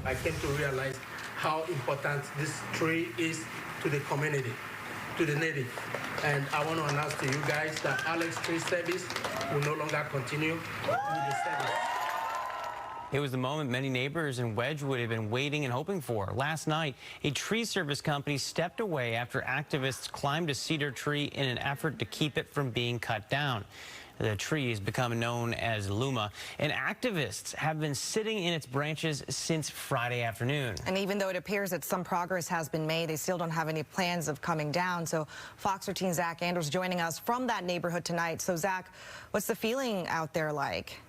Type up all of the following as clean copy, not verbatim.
I came to realize how important this tree is to the community, to the native. And I want to announce to you guys that Alex Tree Service will no longer continue with the service. It was the moment many neighbors in Wedgwood had been waiting and hoping for. Last night, a tree service company stepped away after activists climbed a cedar tree in an effort to keep it from being cut down. The tree has become known as Luma, and activists have been sitting in its branches since Friday afternoon. And even though it appears that some progress has been made, they still don't have any plans of coming down. So Fox 13 Zach Anders joining us from that neighborhood tonight. So Zach, what's the feeling out there like?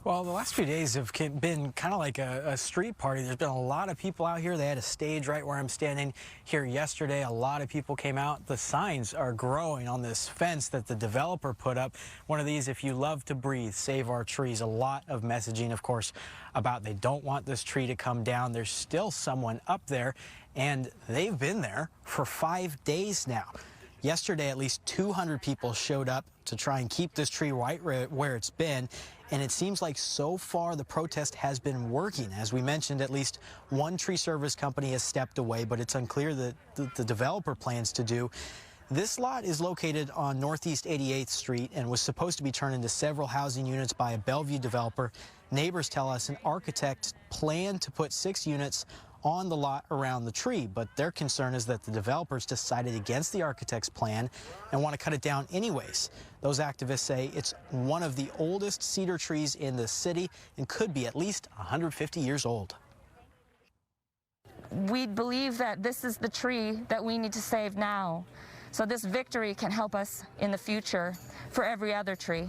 Well, the last few days have been kind of like a street party. There's been a lot of people out here. They had a stage right where I'm standing here yesterday. A lot of people came out. The signs are growing on this fence that the developer put up. One of these, if you love to breathe, save our trees. A lot of messaging, of course, about they don't want this tree to come down. There's still someone up there, and they've been there for 5 days now. Yesterday, at least 200 people showed up to try and keep this tree right where it's been. And it seems like so far the protest has been working. As we mentioned, at least one tree service company has stepped away, but it's unclear that the developer plans to do. This lot is located on Northeast 88th Street and was supposed to be turned into several housing units by a Bellevue developer. Neighbors tell us an architect planned to put 6 units on the lot around the tree, but their concern is that the developers decided against the architect's plan and want to cut it down anyways. Those activists say it's one of the oldest cedar trees in the city and could be at least 150 years old. We believe that this is the tree that we need to save now, so this victory can help us in the future for every other tree.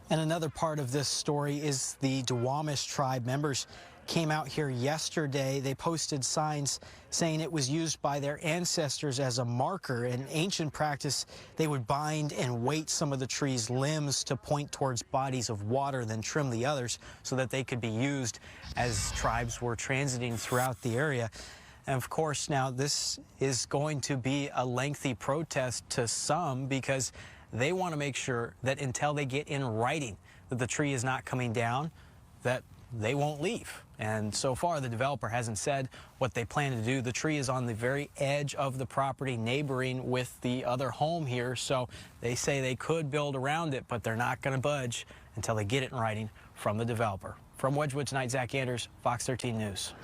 And another part of this story is the Duwamish tribe members came out here yesterday. They posted signs saying it was used by their ancestors as a marker. In ancient practice, they would bind and weight some of the tree's limbs to point towards bodies of water, then trim the others so that they could be used as tribes were transiting throughout the area. And of course, now this is going to be a lengthy protest to some because they want to make sure that until they get in writing that the tree is not coming down, that they won't leave. And so far, the developer hasn't said what they plan to do. The tree is on the very edge of the property, neighboring with the other home here. So they say they could build around it, but they're not going to budge until they get it in writing from the developer. From Wedgwood tonight, Zach Anders, Fox 13 News.